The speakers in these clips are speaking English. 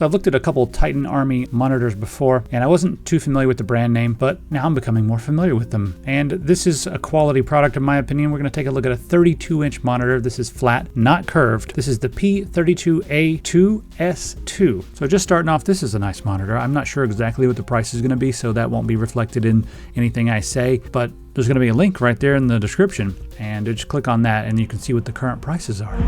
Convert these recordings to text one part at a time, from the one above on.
So I've looked at a couple Titan Army monitors before, and I wasn't too familiar with the brand name, but now I'm becoming more familiar with them. And this is a quality product in my opinion. We're going to take a look at a 32-inch monitor. This is flat, not curved. This is the P32A2S2. So just starting off, this is a nice monitor. I'm not sure exactly what the price is going to be, so that won't be reflected in anything I say, but there's going to be a link right there in the description, and just click on that and you can see what the current prices are.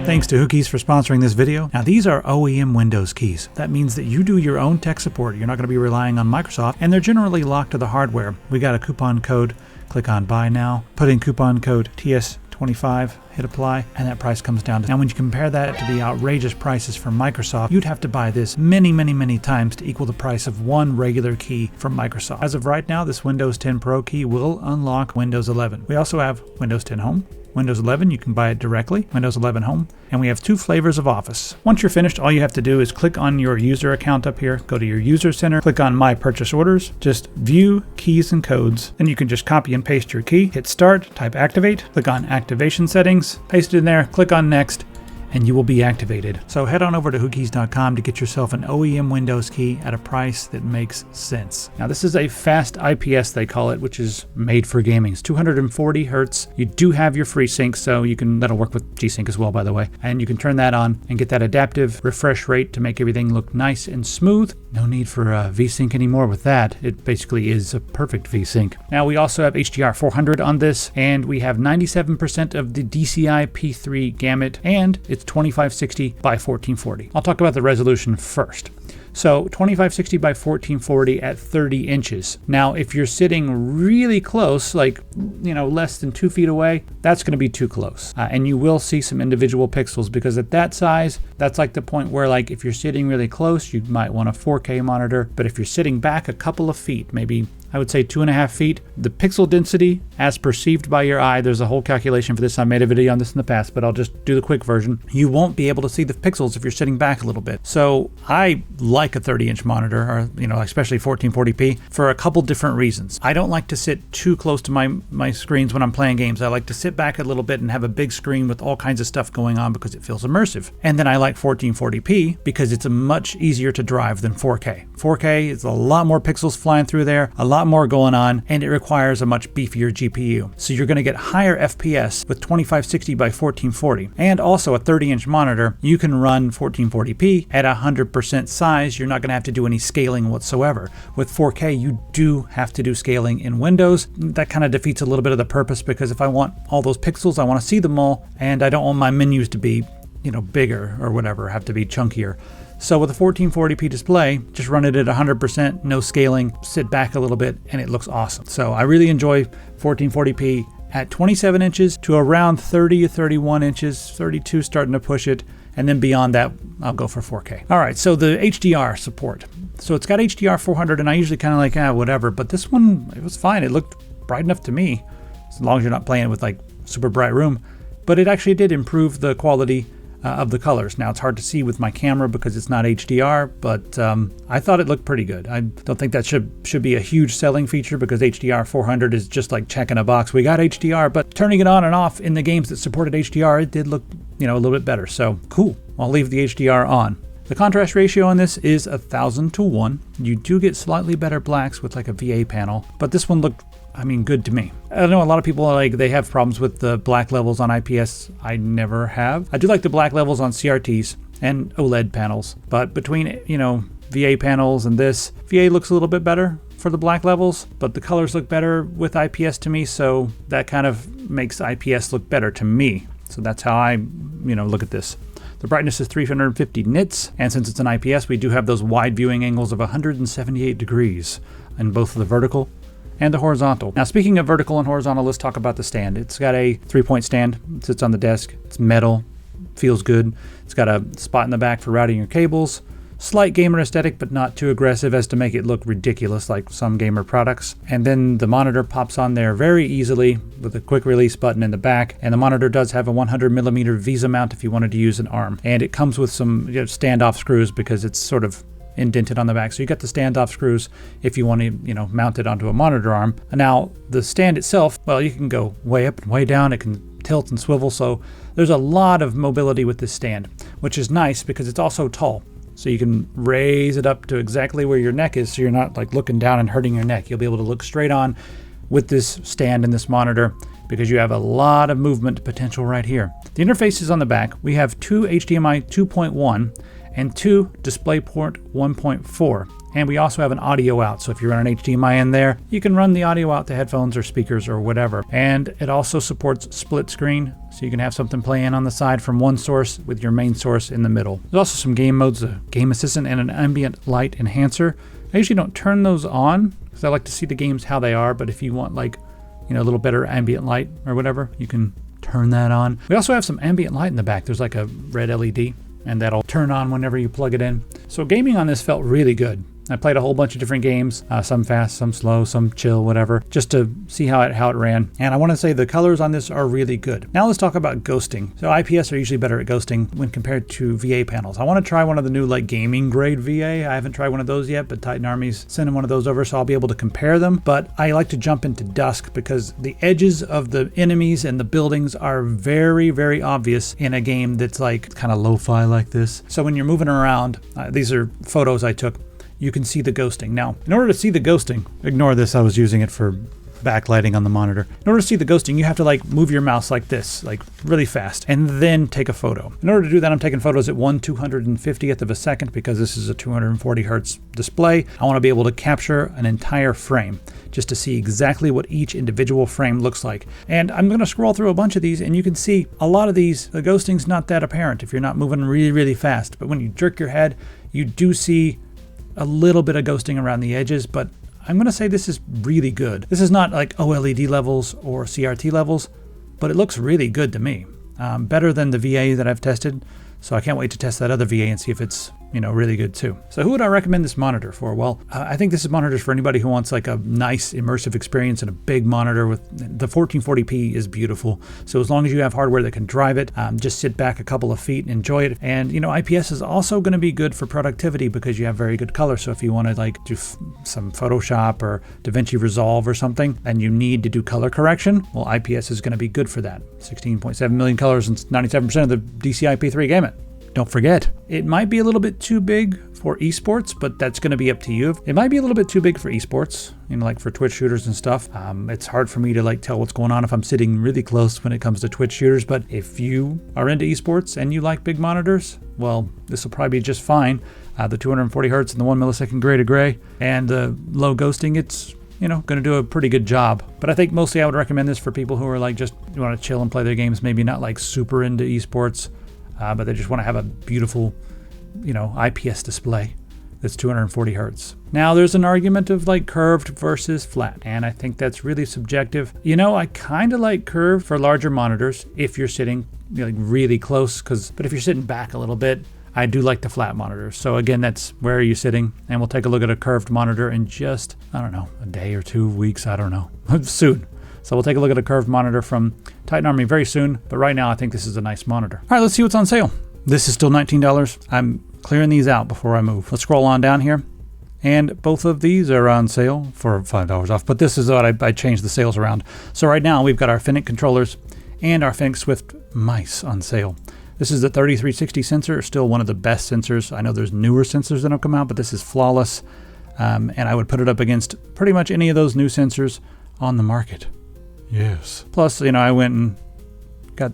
Thanks to Whokeys for sponsoring this video. Now these are OEM Windows keys. That means that you do your own tech support. You're not going to be relying on Microsoft, and they're generally locked to the hardware. We got a coupon code. Click on buy now. Put in coupon code TS25. Hit apply, and that price comes down. Now when you compare that to the outrageous prices from Microsoft, you'd have to buy this many times to equal the price of one regular key from Microsoft. As of right now, this Windows 10 Pro key will unlock Windows 11. We also have Windows 10 Home. Windows 11, you can buy it directly, Windows 11 Home, and we have 2 flavors of Office. Once you're finished, all you have to do is click on your user account up here, go to your user center, click on My Purchase Orders, just View Keys and Codes, then you can just copy and paste your key, hit Start, type Activate, click on Activation Settings, paste it in there, click on Next, and you will be activated. So head on over to Whokeys.com to get yourself an OEM Windows key at a price that makes sense. Now this is a fast IPS, they call it, which is made for gaming. It's 240 Hertz. You do have your FreeSync, so you can, that'll work with G-Sync as well, by the way. And you can turn that on and get that adaptive refresh rate to make everything look nice and smooth. No need for V-Sync anymore with that. It basically is a perfect V-Sync. Now we also have HDR 400 on this, and we have 97% of the DCI P3 gamut, and it's 2560 by 1440. I'll talk about the resolution first. So 2560 by 1440 at 30 inches. Now, if you're sitting really close, like, less than 2 feet away, that's going to be too close. And you will see some individual pixels, because at that size, that's like the point where, like, if you're sitting really close, you might want a 4K monitor. But if you're sitting back a couple of feet, maybe I would say 2.5 feet, the pixel density as perceived by your eye, there's a whole calculation for this. I made a video on this in the past, but I'll just do the quick version. You won't be able to see the pixels if you're sitting back a little bit. So I like a 30-inch monitor, or especially 1440p, for a couple different reasons. I don't like to sit too close to my screens when I'm playing games. I like to sit back a little bit and have a big screen with all kinds of stuff going on because it feels immersive. And then I like 1440p because it's much easier to drive than 4K. 4K is a lot more pixels flying through there, a lot more going on, and it requires a much beefier GPU. So you're going to get higher FPS with 2560 by 1440. And also a 30-inch monitor, you can run 1440p at 100% size. You're not going to have to do any scaling whatsoever. With 4K, you do have to do scaling in Windows. That kind of defeats a little bit of the purpose, because if I want all those pixels, I want to see them all, and I don't want my menus to be, bigger or whatever, have to be chunkier. So with a 1440p display, just run it at 100%, no scaling, sit back a little bit, and it looks awesome. So I really enjoy 1440p at 27 inches to around 30 or 31 inches, 32 starting to push it, and then beyond that, I'll go for 4K. All right, so the HDR support. So it's got HDR 400, and I usually kind of like, whatever, but this one, it was fine. It looked bright enough to me, as long as you're not playing it with like super bright room, but it actually did improve the quality of the colors. Now it's hard to see with my camera because it's not HDR, but I thought it looked pretty good. I don't think that should be a huge selling feature, because HDR 400 is just like checking a box. We got HDR, but turning it on and off in the games that supported HDR, it did look, a little bit better. So cool. I'll leave the HDR on. The contrast ratio on this is 1000:1. You do get slightly better blacks with like a VA panel, but this one looked, good to me. I know a lot of people they have problems with the black levels on IPS. I never have. I do like the black levels on CRTs and OLED panels, but between, VA panels and this, VA looks a little bit better for the black levels, but the colors look better with IPS to me, so that kind of makes IPS look better to me. So that's how I, look at this. The brightness is 350 nits, and since it's an IPS, we do have those wide viewing angles of 178 degrees in both the vertical and the horizontal. Now, speaking of vertical and horizontal, let's talk about the stand. It's got a 3-point stand. It sits on the desk. It's metal. Feels good. It's got a spot in the back for routing your cables. Slight gamer aesthetic, but not too aggressive as to make it look ridiculous like some gamer products. And then the monitor pops on there very easily with a quick release button in the back. And the monitor does have a 100mm Visa mount if you wanted to use an arm. And it comes with some standoff screws because it's sort of indented on the back. So you got the standoff screws if you want to, mount it onto a monitor arm. Now, the stand itself, well, you can go way up and way down. It can tilt and swivel, so there's a lot of mobility with this stand. which is nice because it's also tall. So you can raise it up to exactly where your neck is, so you're not like looking down and hurting your neck. You'll be able to look straight on with this stand and this monitor because you have a lot of movement potential right here. The interface is on the back. We have two HDMI 2.1 and two DisplayPort 1.4. And we also have an audio out, so if you run an HDMI in there, you can run the audio out to headphones or speakers or whatever. And it also supports split screen, so you can have something playing on the side from one source with your main source in the middle. There's also some game modes, a game assistant and an ambient light enhancer. I usually don't turn those on because I like to see the games how they are, but if you want like, a little better ambient light or whatever, you can turn that on. We also have some ambient light in the back. There's like a red LED, and that'll turn on whenever you plug it in. So gaming on this felt really good. I played a whole bunch of different games, some fast, some slow, some chill, whatever, just to see how it ran. And I want to say the colors on this are really good. Now let's talk about ghosting. So IPS are usually better at ghosting when compared to VA panels. I want to try one of the new like gaming grade VA. I haven't tried one of those yet, but Titan Army's sending one of those over, so I'll be able to compare them. But I like to jump into dusk because the edges of the enemies and the buildings are very, very obvious in a game that's like kind of lo-fi like this. So when you're moving around, these are photos I took, you can see the ghosting. Now, in order to see the ghosting, ignore this, I was using it for backlighting on the monitor. In order to see the ghosting, you have to like move your mouse like this, like really fast, and then take a photo. In order to do that, I'm taking photos at 1/250th of a second because this is a 240 hertz display. I want to be able to capture an entire frame just to see exactly what each individual frame looks like. And I'm going to scroll through a bunch of these, and you can see a lot of these, the ghosting's not that apparent if you're not moving really, really fast. But when you jerk your head, you do see a little bit of ghosting around the edges, but I'm going to say this is really good. This is not like OLED levels or CRT levels, but it looks really good to me. Better than the VA that I've tested, so I can't wait to test that other VA and see if it's really good too. So who would I recommend this monitor for? Well, I think this is monitors for anybody who wants like a nice immersive experience and a big monitor. With the 1440p is beautiful. So as long as you have hardware that can drive it, just sit back a couple of feet and enjoy it. And IPS is also going to be good for productivity because you have very good color. So if you want to like do some Photoshop or DaVinci Resolve or something, and you need to do color correction, well, IPS is going to be good for that. 16.7 million colors and 97% of the DCI-P3 gamut. Don't forget, it might be a little bit too big for esports, but that's going to be up to you. It might be a little bit too big for esports, like for Twitch shooters and stuff. It's hard for me to like tell what's going on if I'm sitting really close when it comes to Twitch shooters, but if you are into esports and you like big monitors, well, this will probably be just fine. The 240 hertz and the 1 millisecond gray to gray and the low ghosting, it's going to do a pretty good job. But I think mostly I would recommend this for people who are like just want to chill and play their games, maybe not like super into esports. But they just want to have a beautiful, IPS display that's 240 hertz. Now, there's an argument of like curved versus flat, and I think that's really subjective. I kind of like curved for larger monitors if you're sitting like really close, but if you're sitting back a little bit, I do like the flat monitors. So again, that's where are you sitting? And we'll take a look at a curved monitor in just, I don't know, a day or 2 weeks, I don't know, soon. So we'll take a look at a curved monitor from Titan Army very soon, but right now I think this is a nice monitor. All right, let's see what's on sale. This is still $19. I'm clearing these out before I move. Let's scroll on down here. And both of these are on sale for $5 off, but this is what I changed the sales around. So right now we've got our Fennec controllers and our Fennec Swift mice on sale. This is the 3360 sensor, still one of the best sensors. I know there's newer sensors that have come out, but this is flawless. And I would put it up against pretty much any of those new sensors on the market. Yes. Plus, I went and got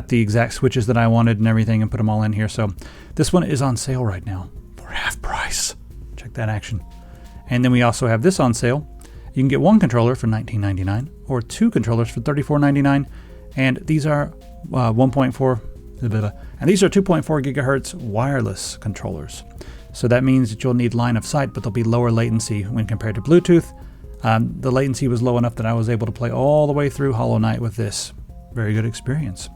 the exact switches that I wanted and everything and put them all in here. So this one is on sale right now for half price. Check that action. And then we also have this on sale. You can get one controller for $19.99 or two controllers for $34.99. And these are 1.4, and these are 2.4 gigahertz wireless controllers. So that means that you'll need line of sight, but there'll be lower latency when compared to Bluetooth. The latency was low enough that I was able to play all the way through Hollow Knight with this. Very good experience.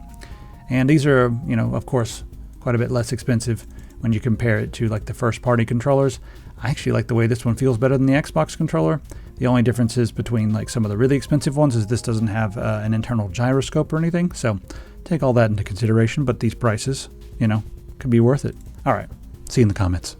And these are, of course, quite a bit less expensive when you compare it to like the first party controllers. I actually like the way this one feels better than the Xbox controller. The only difference is between like some of the really expensive ones is this doesn't have an internal gyroscope or anything. So take all that into consideration, but these prices, could be worth it. All right, see you in the comments.